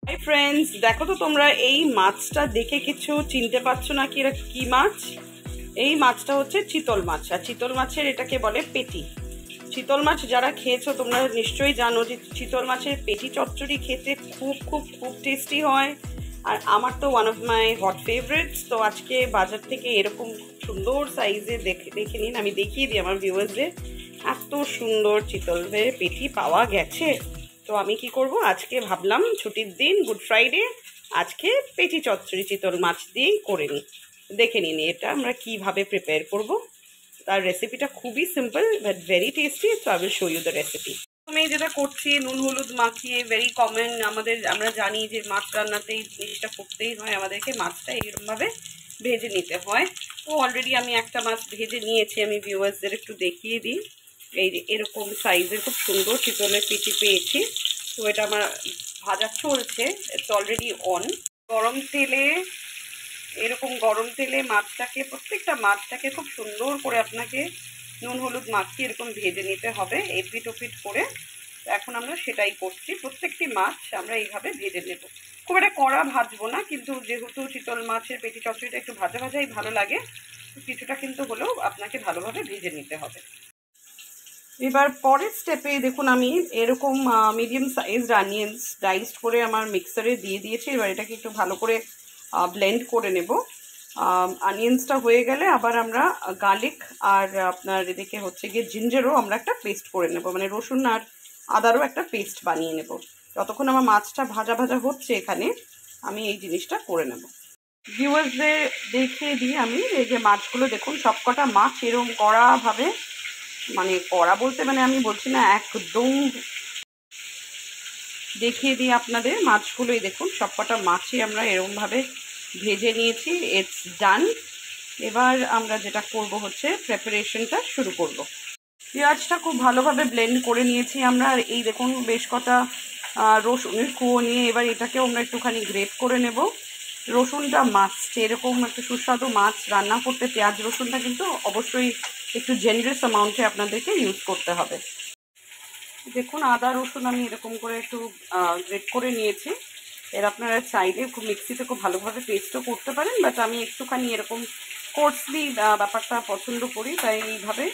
Hi friends, দেখো তো তোমরা এই মাছটা দেখে কিছু চিনতে পারছো না কি এটা কি মাছ? এই মাছটা হচ্ছে চিতল মাছ। আর চিতল মাছের এটাকে বলে পেটি। চিতল মাছ যারা খেয়েছো তোমরা নিশ্চয়ই জানো যে চিতল মাছের পেটি চচ্চড়ি খেতে খুব খুব খুব টেস্টি হয়। আর আমার তো one of my hot favourites. তো আজকে বাজার থেকে এরকম সুন্দর সাইজে দেখে নিন, আমি দেখিয়ে দিই আমার ভিউয়ার্সদের। এত সুন্দর চিতলের পেটি পাওয়া গেছে। তো আমি কি করব, আজকে ভাবলাম ছুটির দিন, গুড ফ্রাইডে, আজকে পেটি চচ্চড়ি চিতল মাছ দিয়েই করে নিই। দেখে নিন এটা আমরা কিভাবে প্রিপেয়ার করব। তার রেসিপিটা খুবই simple but very tasty. So I will show you the recipe. আমি যেটা করছি, নুন হলুদ মাখিয়ে, ভেরি কমন, আমরা জানি যে মাছ রান্নাতে এই জিনিসটা করতেই হয় আমাদেরকে, মাছটা এইরকমভাবে ভেজে নিতে হয়। তো অলরেডি আমি একটা মাছ ভেজে নিয়েছি, আমি ভিউয়ার্সদের একটু দেখিয়ে দিই। এই যে এরকম সাইজের খুব সুন্দর চিতলের পেটি পেয়েছি। তো এটা আমার ভাজা চলছে, ইটস অলরেডি অন। গরম তেলে মাছটাকে, প্রত্যেকটা মাছটাকে খুব সুন্দর করে আপনাকে নুন হলুদ মাখিয়ে এরকম ভেজে নিতে হবে এপিট ওপিট করে। তো এখন আমরা সেটাই করছি, প্রত্যেকটি মাছ আমরা এইভাবে ভেজে নেব। খুব একটা কড়া ভাজবো না, কিন্তু যেহেতু চিতল মাছের পেটি চচ্চড়িটা একটু ভাজা ভাজাই ভালো লাগে, কিছুটা কিন্তু হলেও আপনাকে ভালোভাবে ভেজে নিতে হবে। এবার পরের স্টেপে দেখুন, আমি এরকম মিডিয়াম সাইজড অনিয়ন্স ডাইসড করে আমার মিক্সারে দিয়ে দিয়েছি। এবার এটাকে একটু ভালো করে ব্লেন্ড করে নেব। অনিয়ন্সটা হয়ে গেলে আবার আমরা গার্লিক আর আপনার এদিকে হচ্ছে গিয়ে জিঞ্জারও আমরা একটা পেস্ট করে নেব, মানে রসুন আর আদারও একটা পেস্ট বানিয়ে নেব। ততক্ষণ আমার মাছটা ভাজা ভাজা হচ্ছে, এখানে আমি এই জিনিসটা করে নেব। ভিউয়ার্সদের দেখিয়ে দিই আমি, এই যে মাছগুলো দেখুন, সবকটা মাছ এরকম কড়াভাবে, মানে কড়া বলতে মানে আমি বলছি না, একদম দেখিয়ে দিই আপনাদের। মাছগুলোই দেখুন, সবকটা মাছই আমরা এরকমভাবে ভেজে নিয়েছি। ইটস ডান। এবার আমরা যেটা করব হচ্ছে প্রিপারেশনটা শুরু করব। পেঁয়াজটা খুব ভালোভাবে ব্লেন্ড করে নিয়েছি আমরা। এই দেখুন বেশ কটা রসুনের কুয়ো নিয়ে এবার এটাকেও আমরা একটুখানি গ্রেট করে নেব। রসুনটা মাস্ট, এরকম একটা সুস্বাদু মাছ রান্না করতে পেঁয়াজ রসুনটা কিন্তু অবশ্যই একটু জেনারেস অ্যামাউন্টে আপনাদেরকে ইউজ করতে হবে। দেখুন আদা রসুন আমি এরকম করে একটু গ্রেট করে নিয়েছি। এর আপনারা চাইলে খুব মিক্সিতে খুব ভালোভাবে পেস্টও করতে পারেন, বাট আমি একটুখানি এরকম কোর্সলি ব্যাপারটা পছন্দ করি, তাই এইভাবে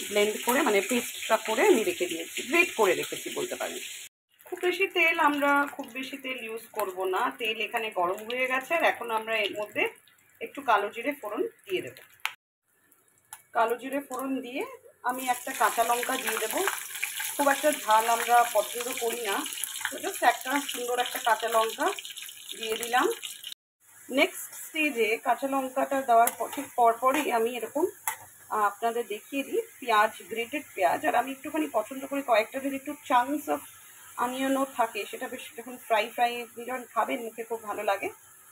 ব্লেন্ড করে মানে পেস্টটা করে আমি রেখে দিয়েছি, গ্রেট করে রেখেছি বলতে পারেন। খুব বেশি তেল ইউজ করব না। তেল এখানে গরম হয়ে গেছে, আর এখন আমরা এর মধ্যে একটু কালো জিরে ফোড়ন দিয়ে দেব। কালো জিরে ফোড়ন দিয়ে আমি একটা কাঁচা লঙ্কা দিয়ে দেবো। খুব একটা ঝাল আমরা পছন্দ করি না, তো জাস্ট একটা সুন্দর একটা কাঁচা লঙ্কা দিয়ে দিলাম। নেক্সট স্টেজে কাঁচা লঙ্কাটা দেওয়ার ঠিক পরপরই আমি এরকম আপনাদের দেখিয়ে দিই পেঁয়াজ, গ্রেটেড পেঁয়াজ। আর আমি একটুখানি পছন্দ করি কয়েকটা যদি একটু চাংস অফ অনিয়নও থাকে, সেটা বেশ যখন ফ্রাই যখন খাবেন মুখে খুব ভালো লাগে।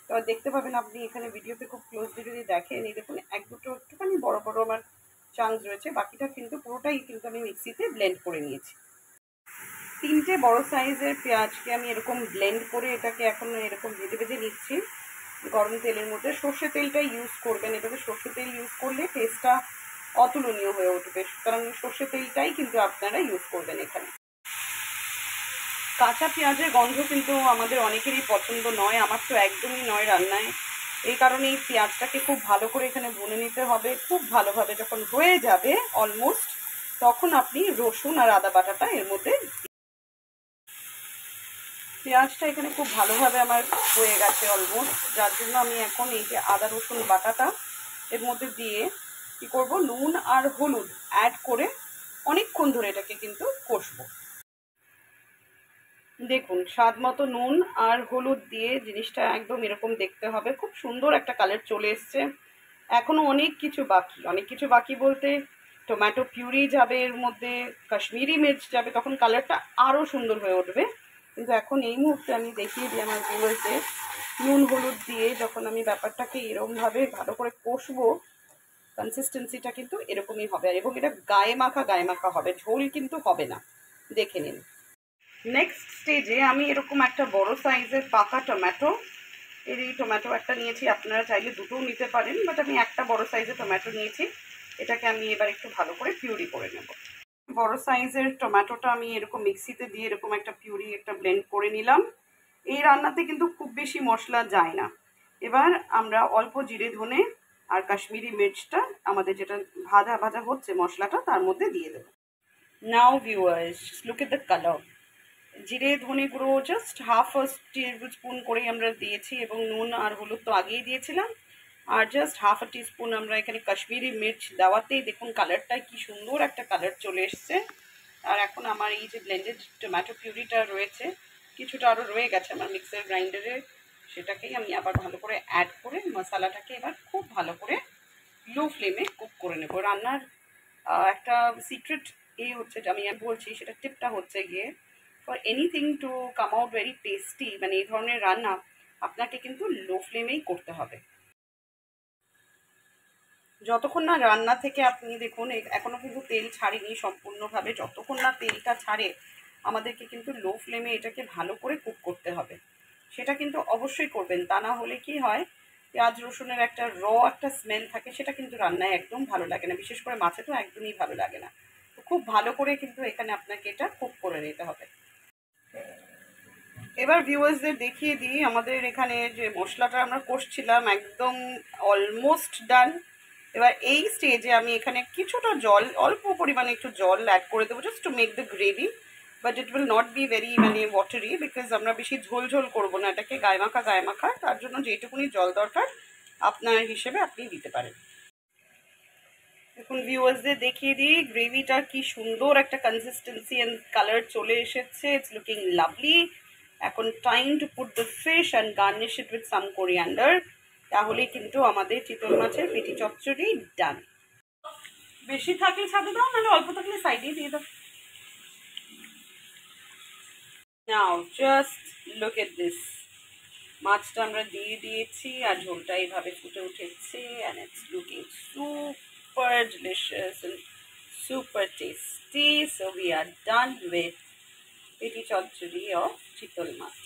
তো দেখতে পাবেন আপনি এখানে ভিডিওতে খুব ক্লোজলি যদি দেখেন, এই দেখুন এক দুটো একটুখানি বড় বড় আমার চাংস রয়েছে, বাকিটা কিন্তু পুরোটাই কিন্তু আমি মিক্সিতে ব্লেন্ড করে নিয়েছি। তিনটে বড় সাইজের পেঁয়াজকে আমি এরকম ব্লেন্ড করে এটাকে এখন এরকম ভেজে ভেজে নিচ্ছি গরম তেলের মধ্যে। সর্ষে তেলটা ইউজ করবেন, এটাতে সর্ষে তেল ইউজ করলে টেস্টটা অতুলনীয় হয়ে উঠবে, সুতরাং সর্ষে তেলটাই কিন্তু আপনারা ইউজ করবেন এখানে। কাঁচা পেঁয়াজের গন্ধ কিন্তু আমাদের অনেকেরই পছন্দ নয়, আমার তো একদমই নয় রান্নায়। এই কারণে এই পেঁয়াজটাকে খুব ভালো করে এখানে ভুনে নিতে হবে খুব ভালোভাবে। যখন হয়ে যাবে অলমোস্ট, তখন আপনি রসুন আর আদা বাটাটা এর মধ্যে, পেঁয়াজটা এখানে খুব ভালোভাবে আমার হয়ে গেছে অলমোস্ট, যার জন্য আমি এখন এই যে আদা রসুন বাটাটা এর মধ্যে দিয়ে কি করব, নুন আর হলুদ অ্যাড করে অনেকক্ষণ ধরে এটাকে কিন্তু কষবো। দেখুন স্বাদ মতো নুন আর হলুদ দিয়ে জিনিসটা একদম এরকম দেখতে হবে, খুব সুন্দর একটা কালার চলে এসছে। এখনো অনেক কিছু বাকি বলতে টমেটো পিউরি যাবে এর মধ্যে, কাশ্মীরি মির্চ যাবে, তখন কালারটা আরও সুন্দর হয়ে উঠবে। কিন্তু এখন এই মুহূর্তে আমি দেখিয়ে দিই আমার ভিউয়ার্সদের, নুন হলুদ দিয়ে যখন আমি ব্যাপারটাকে এরকমভাবে ভালো করে কষবো, কনসিস্টেন্সিটা কিন্তু এরকমই হবে, এবং এটা গায়ে মাখা হবে, ঝোল কিন্তু হবে না, দেখে নিন। নেক্সট স্টেজে আমি এরকম একটা বড় সাইজের পাকা টমেটো, এই টমেটো একটা নিয়েছি, আপনারা চাইলে দুটোও নিতে পারেন, বাট আমি একটা বড় সাইজের টমেটো নিয়েছি। এটাকে আমি এবার একটু ভালো করে পিউরি করে নেব। বড় সাইজের টমেটোটা আমি এরকম মিক্সিতে দিয়ে এরকম একটা পিউরি একটা ব্লেন্ড করে নিলাম। এই রান্নাতে কিন্তু খুব বেশি মশলা যায় না। এবার আমরা অল্প জিরে ধনে আর কাশ্মীরি মির্চটা আমাদের যেটা ভাজা ভাজা হচ্ছে মশলাটা তার মধ্যে দিয়ে দেবো। Now viewers, look at the colour. জিরে ধনে গুঁড়ো just half a tablespoon করেই আমরা দিয়েছি, এবং নুন আর হলুদ তো আগেই দিয়েছিলাম। আর জাস্ট হাফ আ টিস্পুন আমরা এখানে কাশ্মীরি মির্চ দেওয়াতেই দেখুন কালারটা কি সুন্দর একটা কালার চলে এসছে। আর এখন আমার এই যে ব্লেন্ডেড টমেটো পিউরিটা রয়েছে, কিছুটা আরও রয়ে গেছে আমার মিক্সার গ্রাইন্ডারে, সেটাকেই আমি আবার ভালো করে অ্যাড করে মশলাটাকে এবার খুব ভালো করে লো ফ্লেমে কুক করে নেব। রান্নার একটা সিক্রেট এই হচ্ছে, আমি বলছি সেটা টিপটা হচ্ছে গিয়ে, for anything to come out very tasty, মানে এই ধরনের রান্না আপনাকে কিন্তু লো ফ্লেমেই করতে হবে। যতক্ষণ না রান্না থেকে আপনি দেখুন এখনও কিন্তু তেল ছাড়েনি সম্পূর্ণভাবে, যতক্ষণ না তেলটা ছাড়ে আমাদেরকে কিন্তু লো ফ্লেমে এটাকে ভালো করে কুক করতে হবে। সেটা কিন্তু অবশ্যই করবেন, তা না হলে কি হয়, পেঁয়াজ রসুনের একটা একটা স্মেল থাকে, সেটা কিন্তু রান্নায় একদম ভালো লাগে না, বিশেষ করে মাছে তো একদমই ভালো লাগে না। তো খুব ভালো করে কিন্তু এখানে আপনাকে এটা কুক করে নিতে হবে। এবার ভিউয়ার্সদের দেখিয়ে দিই আমাদের এখানে যে মশলাটা আমরা কষছিলাম একদম অলমোস্ট ডান। এবার এই স্টেজে আমি এখানে কিছুটা জল, অল্প পরিমাণে একটু জল অ্যাড করে দেবো, just to make the gravy, but it will not be very মানে ওয়াটারি, বিকজ আমরা বেশি ঝোল ঝোল করবো না, এটাকে গায়ে মাখা, তার জন্য যেটুকুনি জল দরকার আপনার হিসেবে আপনি দিতে পারেন। এখন ভিউয়ার্সদের দেখিয়ে দিই গ্রেভিটা কি সুন্দর একটা কনসিস্টেন্সি অ্যান্ড কালার চলে এসেছে, ইটস লুকিং লাভলি। এখন time to put the fish and garnish it with some coriander, তাহলেই কিন্তু আমাদের চিতল মাছের পেটি চচ্চড়ি ডান। বেশি থাকলে ছাদে দাও, নাহলে অল্প থাকলে সাইডে দিয়ে দাও। নাও জাস্ট লুক এট দিস, মাছটা আমরা দিয়ে দিয়েছি আর ঝোলটা এইভাবে ফুটে উঠেছে, and it's looking super delicious and super tasty. So we are done with peti chachuri of chital mach.